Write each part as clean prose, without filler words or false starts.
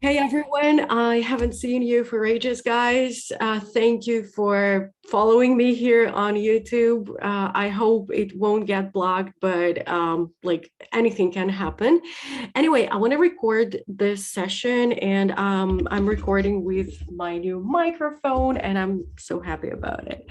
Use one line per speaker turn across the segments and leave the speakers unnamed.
Hey everyone, I haven't seen you for ages, guys. Thank you for following me here on YouTube. I hope it won't get blocked, but like anything can happen. Anyway, I want to record this session and I'm recording with my new microphone and I'm so happy about it.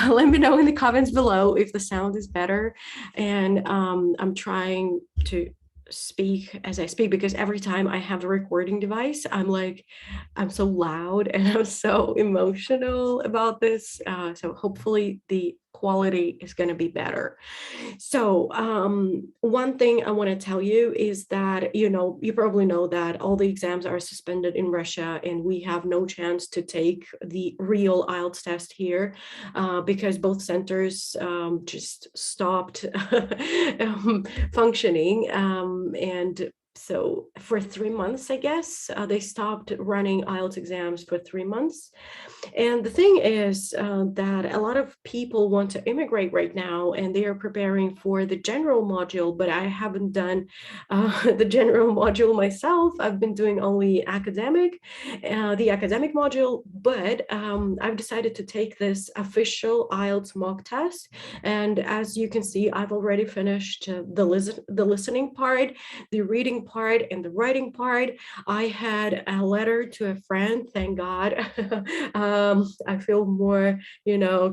Let me know in the comments below if the sound is better. And I'm trying to speak as I speak because every time I have a recording device, I'm so loud and I'm so emotional about this. So hopefully the quality is going to be better. So one thing I want to tell you is that, you probably know that all the exams are suspended in Russia and we have no chance to take the real IELTS test here because both centers just stopped functioning. And so for 3 months, I guess, they stopped running IELTS exams for 3 months. And the thing is that a lot of people want to immigrate right now and they are preparing for the general module, but I haven't done the general module myself. I've been doing only the academic module, but I've decided to take this official IELTS mock test. And as you can see, I've already finished the listening part, the reading part, and the writing part. I had a letter to a friend, thank God. I feel more,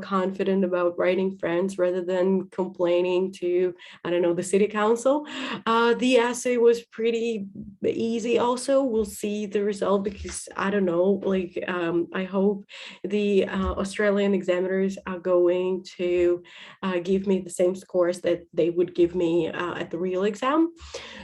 confident about writing friends rather than complaining to, I don't know, the city council. The essay was pretty easy also. We'll see the result because I don't know, I hope the Australian examiners are going to give me the same scores that they would give me at the real exam.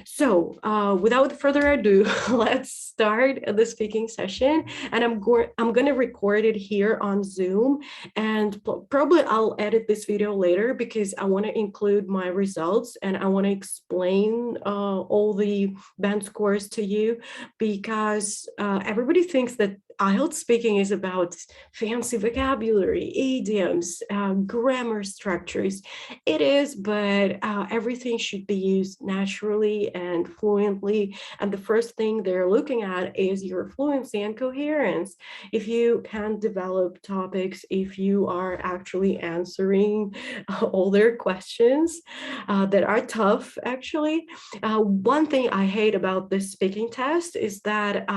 So without further ado, let's start the speaking session. And I'm going to record it here on Zoom. And probably I'll edit this video later because I want to include my results and I want to explain all the band scores to you because everybody thinks that IELTS speaking is about fancy vocabulary, idioms, grammar structures. It is, but everything should be used naturally and fluently. And the first thing they're looking at is your fluency and coherence. If you can develop topics, if you are actually answering all their questions that are tough, actually. One thing I hate about this speaking test is that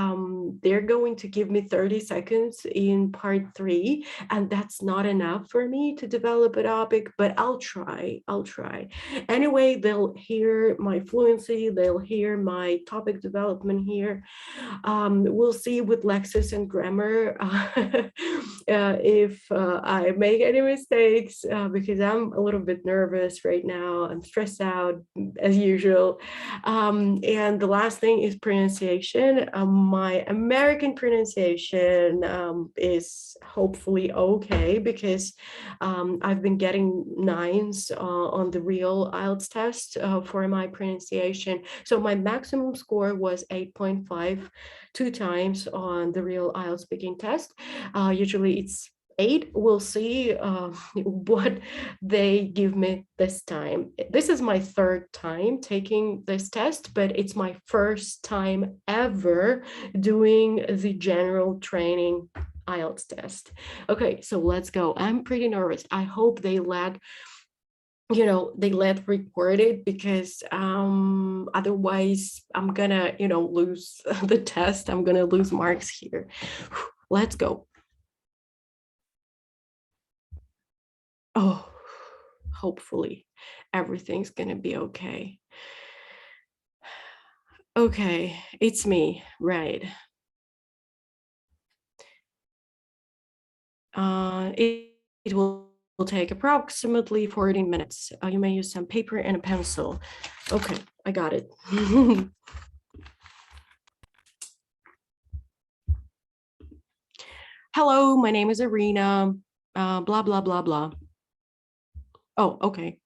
they're going to give me 30 seconds in part 3, and that's not enough for me to develop a topic, but I'll try. Anyway, they'll hear my fluency, they'll hear my topic development here. We'll see with Lexis and grammar if I make any mistakes because I'm a little bit nervous right now. I'm stressed out as usual. And the last thing is pronunciation. My American pronunciation is hopefully okay because I've been getting 9s on the real IELTS test for my pronunciation. So my maximum score was 8.5 2 times on the real IELTS speaking test. Usually it's 8. We'll see what they give me this time. This is my 3rd time taking this test, but it's my first time ever doing the general training IELTS test. Okay, so let's go. I'm pretty nervous. I hope they let record it because otherwise I'm gonna lose the test. I'm gonna lose marks here. Let's go. Oh, hopefully everything's gonna be okay. Okay, it's me, right? It will take approximately 14 minutes. You may use some paper and a pencil. Okay, I got it. Hello, my name is Irina. Blah, blah, blah, blah. Oh, okay.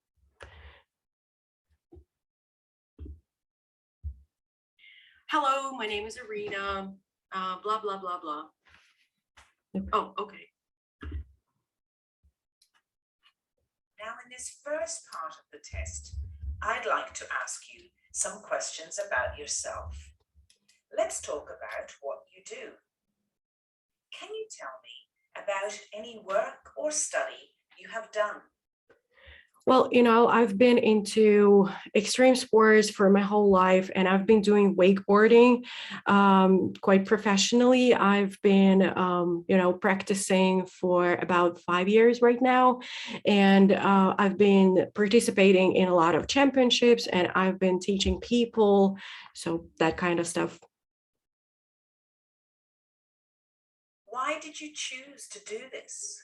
Hello, my name is Irina. Blah, blah, blah, blah. Oh, okay.
Now, in this first part of the test, I'd like to ask you some questions about yourself. Let's let's talk about what you do. Can you tell me about any work or study you have done?
Well, I've been into extreme sports for my whole life, and I've been doing wakeboarding quite professionally. I've been, practicing for about 5 years right now, and I've been participating in a lot of championships, and I've been teaching people, so that kind of stuff.
Why did you choose to do this?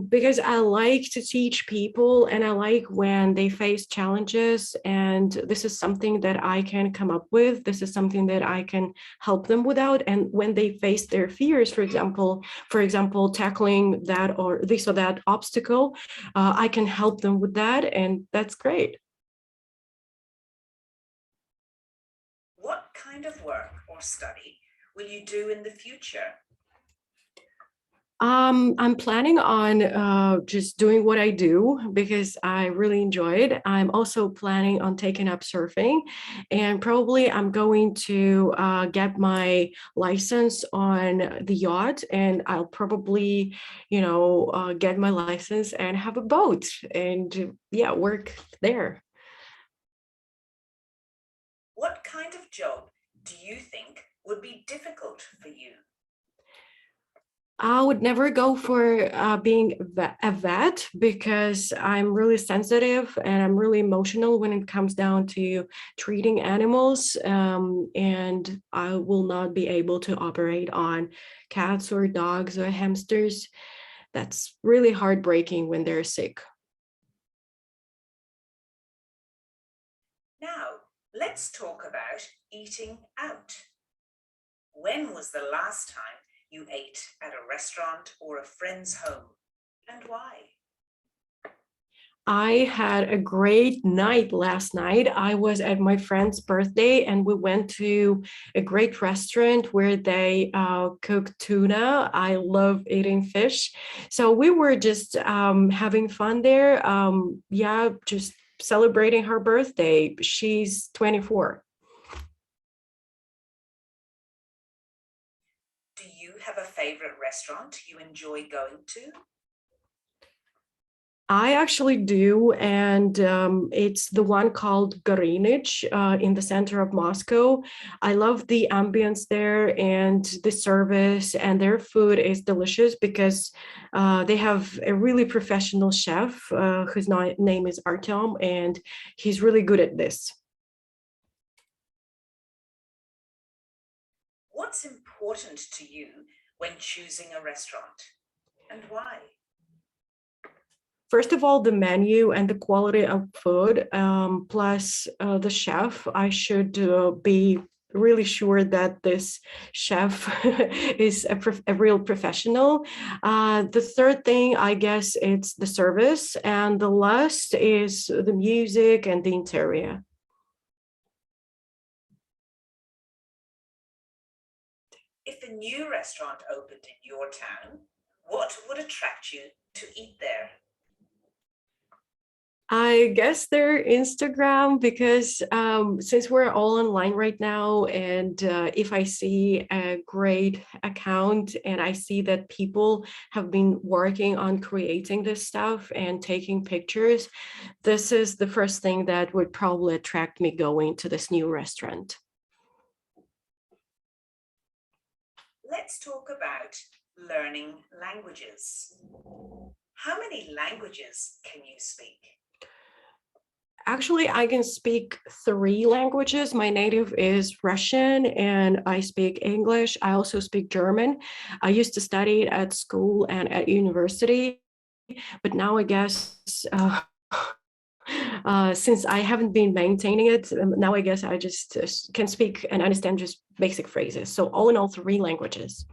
Because I like to teach people and I like when they face challenges, and this is something that I can come up with. This is something that I can help them without. And when they face their fears, for example, tackling that or this or that obstacle, I can help them with that, and that's great.
What kind of work or study will you do in the future?
I'm planning on just doing what I do because I really enjoy it. I'm also planning on taking up surfing, and probably I'm going to get my license on the yacht, and I'll probably, get my license and have a boat and yeah, work there.
What kind of job do you think would be difficult for you?
I would never go for being a vet because I'm really sensitive and I'm really emotional when it comes down to treating animals. And I will not be able to operate on cats or dogs or hamsters. That's really heartbreaking when they're sick.
Now, let's talk about eating out. When was the last time you ate at a restaurant or a friend's home, and why?
I had a great night last night. I was at my friend's birthday and we went to a great restaurant where they cook tuna. I love eating fish. So we were just having fun there. Yeah, just celebrating her birthday. She's 24.
Do you have a favorite restaurant you enjoy going to?
I actually do, and it's the one called Gorinich in the center of Moscow. I love the ambience there and the service, and their food is delicious because they have a really professional chef whose name is Artyom, and he's really good at this.
What's important to you when choosing a restaurant, and why?
First of all, the menu and the quality of food, plus the chef. I should be really sure that this chef is a real professional. The third thing, I guess, it's the service, and the last is the music and the interior.
If a new restaurant opened in your town, what would attract you to eat there?
I guess their Instagram, because since we're all online right now, and if I see a great account and I see that people have been working on creating this stuff and taking pictures, this is the first thing that would probably attract me going to this new restaurant.
Let's talk about learning languages. How many languages can you speak?
Actually, I can speak 3 languages. My native is Russian and I speak English. I also speak German. I used to study it at school and at university, but now I guess since I haven't been maintaining it, now I guess I just can speak and understand just basic phrases. So all in all, 3 languages.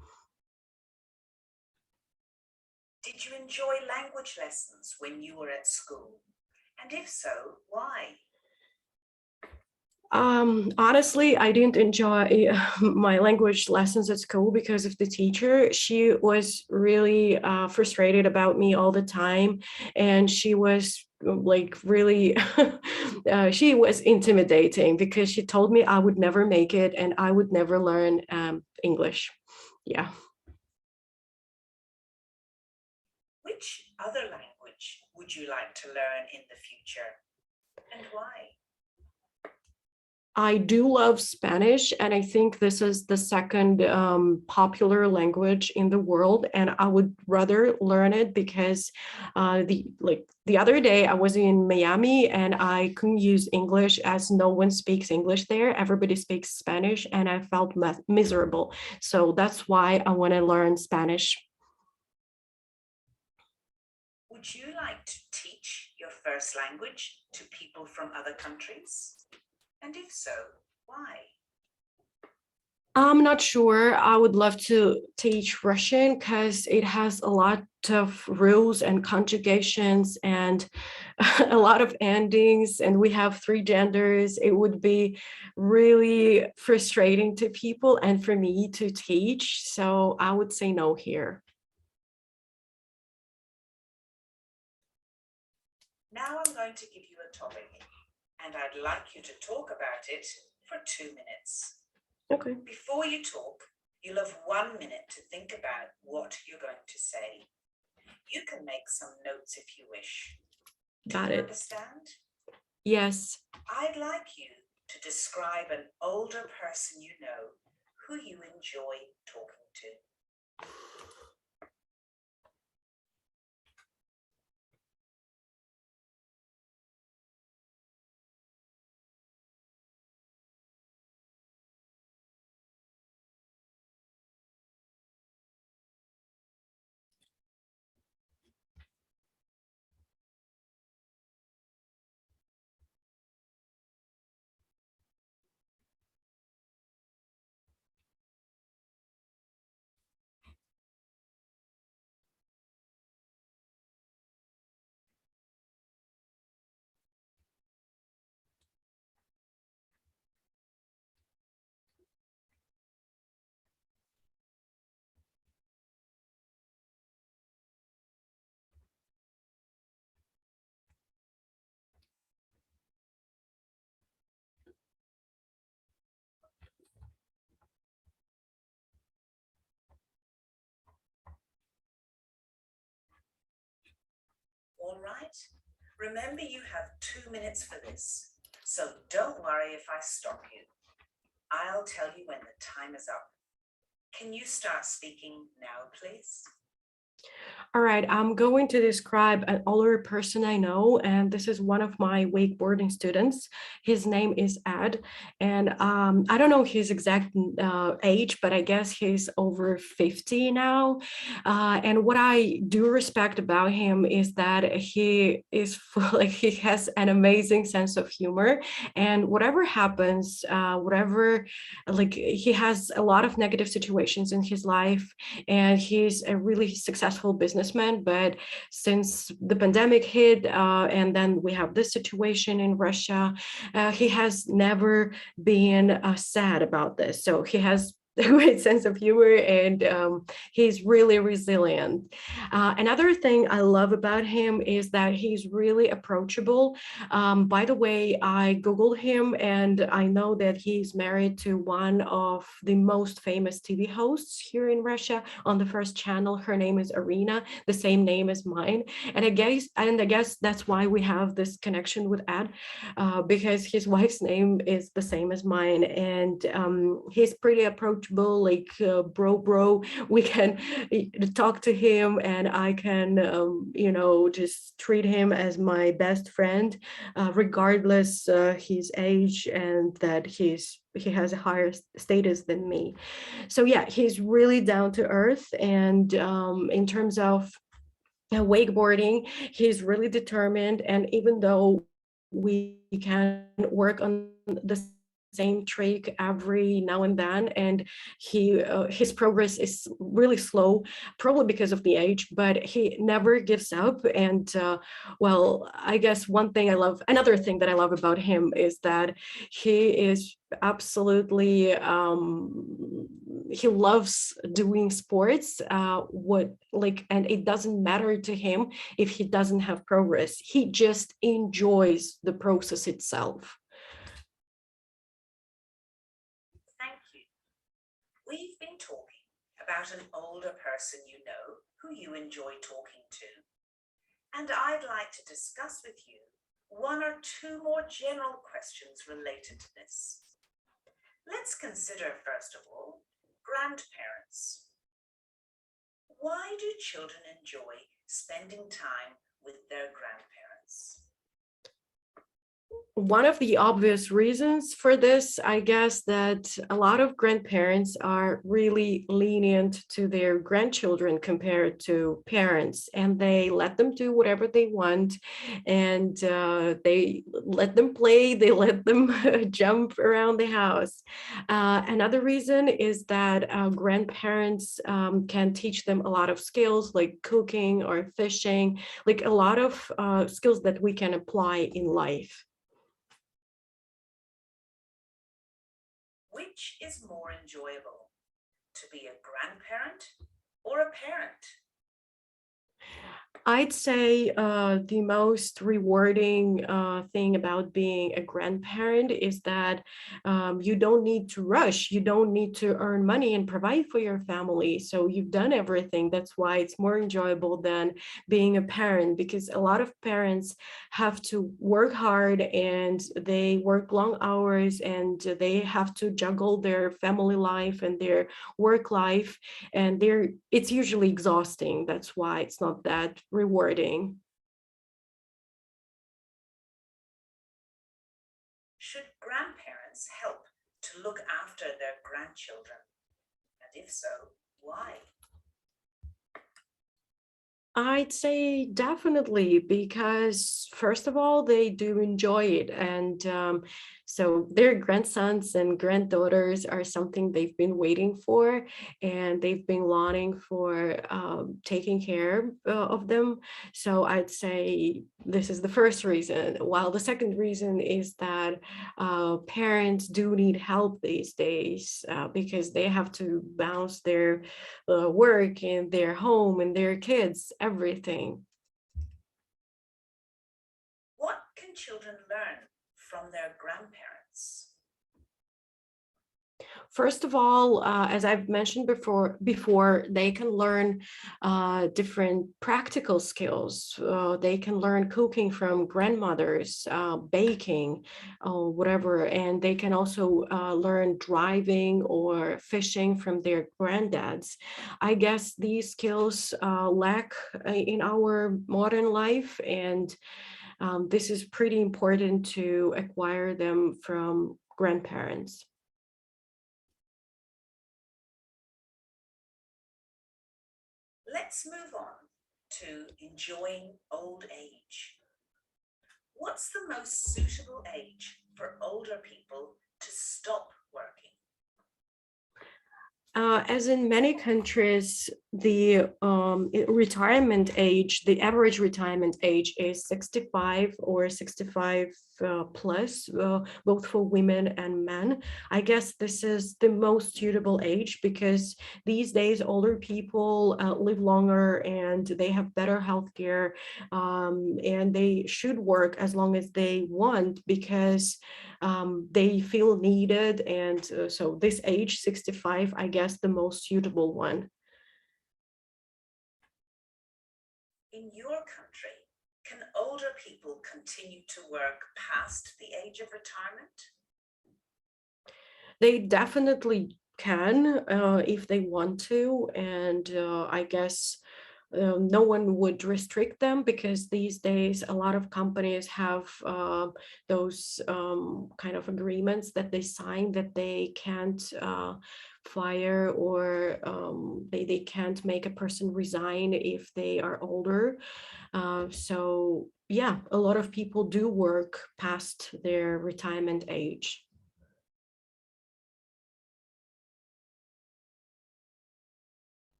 Did you enjoy language lessons when you were at school? And if so, why?
Honestly, I didn't enjoy my language lessons at school because of the teacher. She was really frustrated about me all the time, and she was like really, she was intimidating because she told me I would never make it and I would never learn English. Yeah.
Which other language would you like to learn in the future, and why?
I do love Spanish, and I think this is the second popular language in the world, and I would rather learn it because the other day I was in Miami and I couldn't use English as no one speaks English there. Everybody speaks Spanish, and I felt miserable. So that's why I want to learn Spanish.
Would you like to teach your first language to people from other countries? And if so, why?
I'm not sure. I would love to teach Russian because it has a lot of rules and conjugations and a lot of endings, and we have three genders. It would be really frustrating to people and for me to teach. So I would say no here.
Now I'm going to give you a topic, and I'd like you to talk about it for 2 minutes.
Okay.
Before you talk, you'll have 1 minute to think about what you're going to say. You can make some notes if you wish.
Got
Do you
it.
understand?
Yes.
I'd like you to describe an older person you know who you enjoy talking to. All right. Remember, you have 2 minutes for this, so don't worry if I stop you. I'll tell you when the time is up. Can you start speaking now, please?
All right, I'm going to describe an older person I know, and this is one of my wakeboarding students. His name is Ed, and I don't know his exact age, but I guess he's over 50 now. And what I do respect about him is that he is like he has an amazing sense of humor, and whatever happens, whatever like he has a lot of negative situations in his life, and he's a really successful businessman. But since the pandemic hit, and then we have this situation in Russia, he has never been sad about this. So he has a great sense of humor, and he's really resilient. Another thing I love about him is that he's really approachable. By the way, I Googled him, and I know that he's married to one of the most famous TV hosts here in Russia on the first channel. Her name is Arena, the same name as mine. And I guess that's why we have this connection with Ed, because his wife's name is the same as mine, and he's pretty approachable, like bro. We can talk to him, and I can just treat him as my best friend, regardless his age, and that he has a higher status than me. So yeah, he's really down to earth, and in terms of wakeboarding, he's really determined. And even though we can work on the same trick every now and then, and his progress is really slow, probably because of the age, but he never gives up. And well, I guess another thing that I love about him is that he is absolutely he loves doing sports, and it doesn't matter to him if he doesn't have progress. He just enjoys the process itself.
Thank you. We've been talking about an older person you know who you enjoy talking to. And I'd like to discuss with you one or two more general questions related to this. Let's consider, first of all, grandparents. Why do children enjoy spending time with their grandparents?
One of the obvious reasons for this, I guess, that a lot of grandparents are really lenient to their grandchildren compared to parents, and they let them do whatever they want, and they let them play, they let them jump around the house. Another reason is that grandparents can teach them a lot of skills like cooking or fishing, like a lot of skills that we can apply in life.
Which is more enjoyable, to be a grandparent or a parent?
I'd say the most rewarding thing about being a grandparent is that you don't need to rush. You don't need to earn money and provide for your family. So you've done everything. That's why it's more enjoyable than being a parent, because a lot of parents have to work hard and they work long hours and they have to juggle their family life and their work life, and it's usually exhausting. That's why it's not that rewarding.
Should grandparents help to look after their grandchildren? And if so, why?
I'd say definitely, because first of all, they do enjoy it. And so their grandsons and granddaughters are something they've been waiting for, and they've been longing for taking care of them. So I'd say this is the first reason. While the second reason is that parents do need help these days because they have to balance their work and their home and their kids, everything.
What can children learn from their grandparents?
First of all, as I've mentioned before, they can learn different practical skills. They can learn cooking from grandmothers, baking, whatever, and they can also learn driving or fishing from their granddads. I guess these skills lack in our modern life, and this is pretty important to acquire them from grandparents.
Let's move on to enjoying old age. What's the most suitable age for older people to stop working?
As in many countries, the retirement age, the average retirement age is 65 or 65 plus, both for women and men. I guess this is the most suitable age because these days older people live longer and they have better health care, and they should work as long as they want because they feel needed. And so this age, 65, I guess the most suitable one.
In your country, can older people continue to work past the age of retirement?
They definitely can if they want to, and I guess no one would restrict them because these days a lot of companies have those kind of agreements that they sign that they can't fire or they can't make a person resign if they are older. So yeah, a lot of people do work past their retirement age.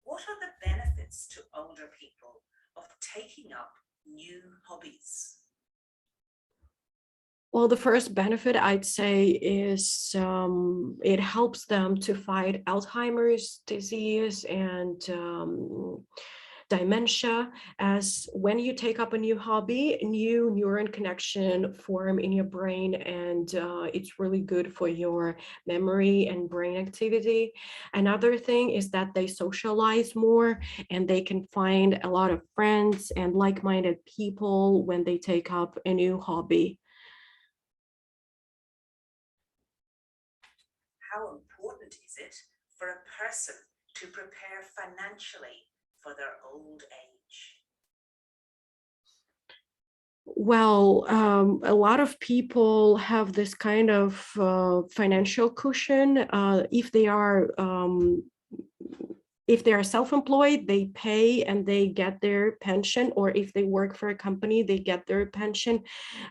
What are the benefits to older people of taking up new hobbies?
Well, the first benefit I'd say is it helps them to fight Alzheimer's disease and dementia, as when you take up a new hobby, new neuron connection form in your brain, and it's really good for your memory and brain activity. Another thing is that they socialize more and they can find a lot of friends and like-minded people when they take up a new hobby.
How important is it for a person to prepare financially for their old age?
Well, a lot of people have this kind of financial cushion if they are self-employed, they pay and they get their pension, or if they work for a company, they get their pension.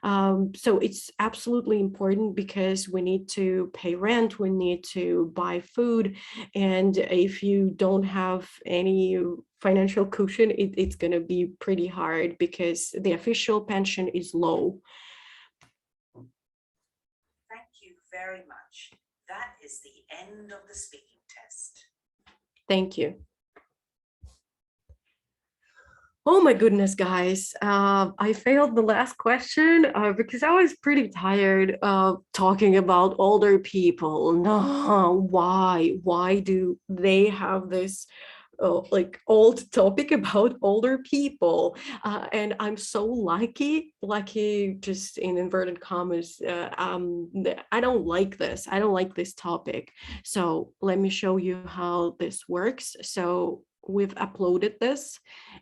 So it's absolutely important because we need to pay rent, we need to buy food, and if you don't have any financial cushion, it's going to be pretty hard because the official pension is low.
Thank you very much. That is the end of the speaking test.
Thank you. Oh my goodness, guys. I failed the last question because I was pretty tired of talking about older people. No, why? Why do they have this like old topic about older people? And I'm so lucky, just in inverted commas. I don't like this. I don't like this topic. So let me show you how this works. So we've uploaded this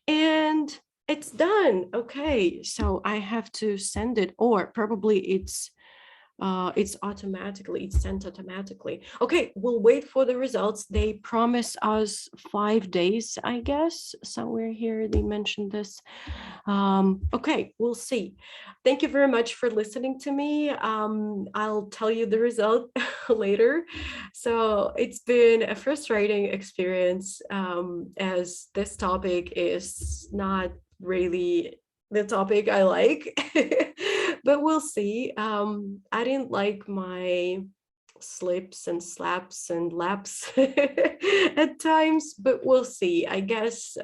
and it's done. Okay, so I have to send it, or probably it's sent automatically. Okay, we'll wait for the results. They promise us 5 days, I guess. Somewhere here they mentioned this. Okay, we'll see. Thank you very much for listening to me. I'll tell you the result later. So it's been a frustrating experience, as this topic is not really the topic I like. But we'll see. I didn't like my slips and slaps and laps at times, but we'll see. I guess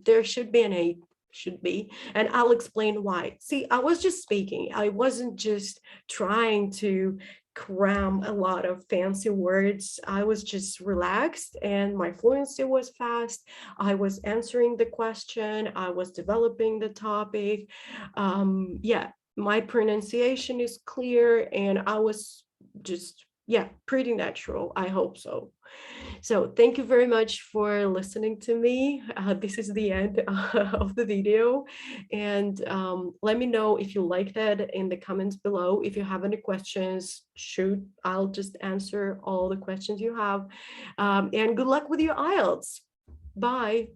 there should be an 8, should be, and I'll explain why. See, I was just speaking. I wasn't just trying to cram a lot of fancy words. I was just relaxed and my fluency was fast. I was answering the question. I was developing the topic. Yeah, my pronunciation is clear and I was just, yeah, pretty natural. I hope so. So thank you very much for listening to me. This is the end of the video. And let me know if you liked it in the comments below. If you have any questions, shoot, I'll just answer all the questions you have. And good luck with your IELTS. Bye.